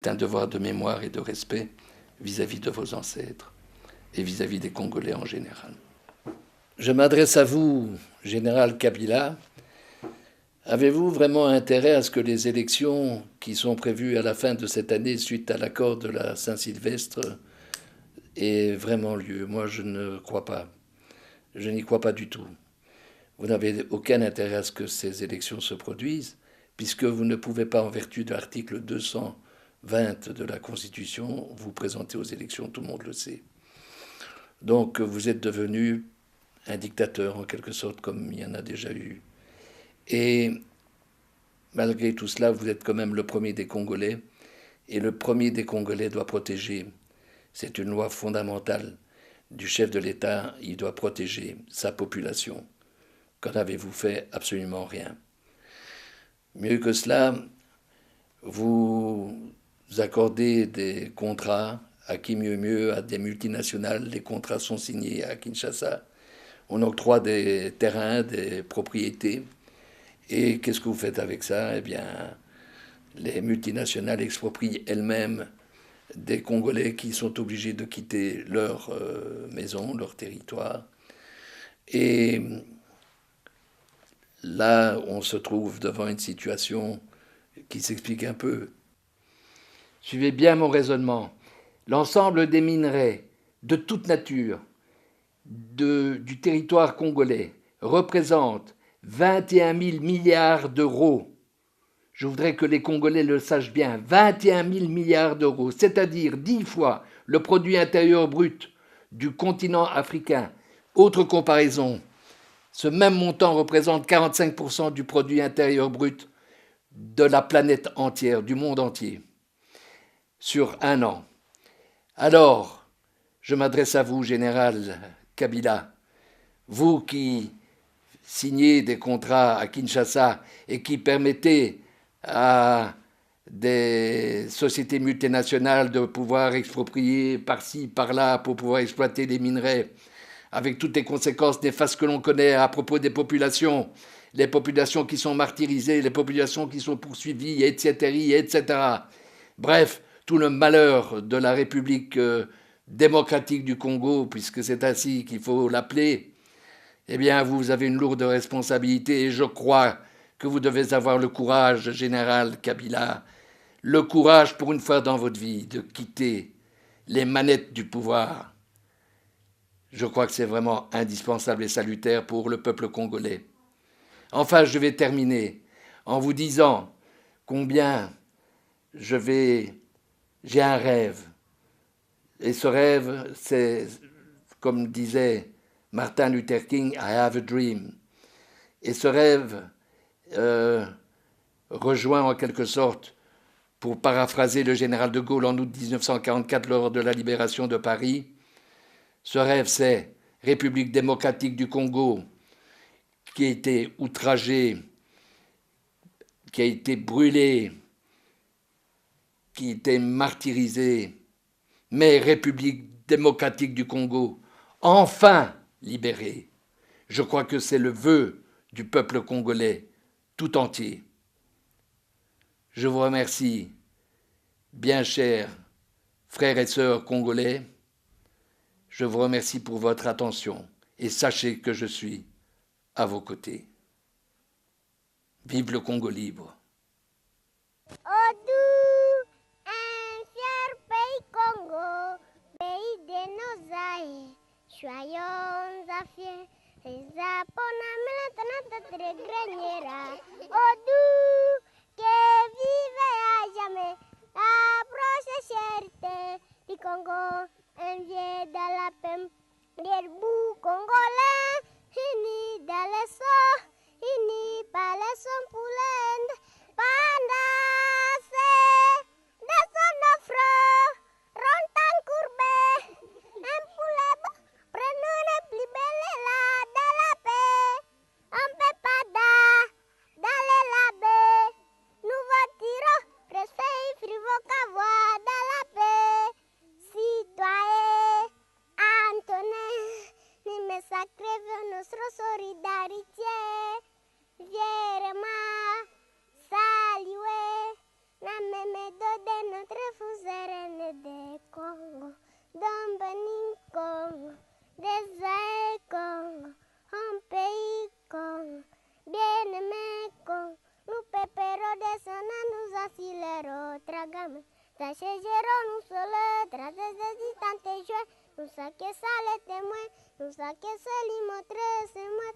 C'est un devoir de mémoire et de respect vis-à-vis de vos ancêtres et vis-à-vis des Congolais en général. Je m'adresse à vous, Général Kabila. Avez-vous vraiment intérêt à ce que les élections qui sont prévues à la fin de cette année suite à l'accord de la Saint-Sylvestre aient vraiment lieu? Moi, je ne crois pas. Je n'y crois pas du tout. Vous n'avez aucun intérêt à ce que ces élections se produisent, puisque vous ne pouvez pas, en vertu de l'article 220 de la Constitution, vous présenter aux élections, tout le monde le sait. Donc vous êtes devenu un dictateur, en quelque sorte, comme il y en a déjà eu. Et malgré tout cela, vous êtes quand même le premier des Congolais, et le premier des Congolais doit protéger. C'est une loi fondamentale du chef de l'État, il doit protéger sa population. Qu'en avez-vous fait? Absolument rien. Mieux que cela, vous accordez des contrats à qui mieux à des multinationales. Les contrats sont signés à Kinshasa. On octroie des terrains, des propriétés. Et qu'est-ce que vous faites avec ça? Eh bien, les multinationales exproprient elles-mêmes des Congolais qui sont obligés de quitter leur maison, leur territoire. Et là, on se trouve devant une situation qui s'explique un peu. Suivez bien mon raisonnement. L'ensemble des minerais de toute nature du territoire congolais représente 21 000 milliards d'euros. Je voudrais que les Congolais le sachent bien. 21 000 milliards d'euros, c'est-à-dire 10 fois le produit intérieur brut du continent africain. Autre comparaison, ce même montant représente 45% du produit intérieur brut de la planète entière, du monde entier, sur un an. Alors, je m'adresse à vous, Général Kabila, vous qui signez des contrats à Kinshasa et qui permettez à des sociétés multinationales de pouvoir exproprier par-ci, par-là pour pouvoir exploiter les minerais, avec toutes les conséquences néfastes que l'on connaît à propos des populations, les populations qui sont martyrisées, les populations qui sont poursuivies, etc. Bref, tout le malheur de la République démocratique du Congo, puisque c'est ainsi qu'il faut l'appeler, eh bien, vous avez une lourde responsabilité et je crois que vous devez avoir le courage, Général Kabila, le courage pour une fois dans votre vie de quitter les manettes du pouvoir. Je crois que c'est vraiment indispensable et salutaire pour le peuple congolais. Enfin, je vais terminer en vous disant combien j'ai un rêve. Et ce rêve, c'est, comme disait Martin Luther King, I have a dream. Et ce rêve rejoint en quelque sorte, pour paraphraser le général de Gaulle en août 1944 lors de la libération de Paris, ce rêve c'est République démocratique du Congo qui a été outragée, qui a été brûlée, qui a été martyrisée, mais République démocratique du Congo, enfin libérée. Je crois que c'est le vœu du peuple congolais tout entier. Je vous remercie, bien chers frères et sœurs congolais. Je vous remercie pour votre attention et sachez que je suis à vos côtés. Vive le Congo libre. Oh doux, un fier pays Congo, pays de nos aïeux, soyons fiers. Les oh doux, que vive à jamais la prochaine du Congo, un vieux dans la paix, des bouts congolais, unis dans les sons, unis par les sons pour l'Inde, pandassé, des sons d'offre, rontan courbé, un poulet, prenons les plus belles là, dans la paix, on peut pas dans les labés, nous voterons, respect, frivo, voix dans la paix, citoyen, Antonin, ni message. Trasegero nu sole, trazes de distante joie, nu sa che sale te mue, nu sa che se limo tre se mă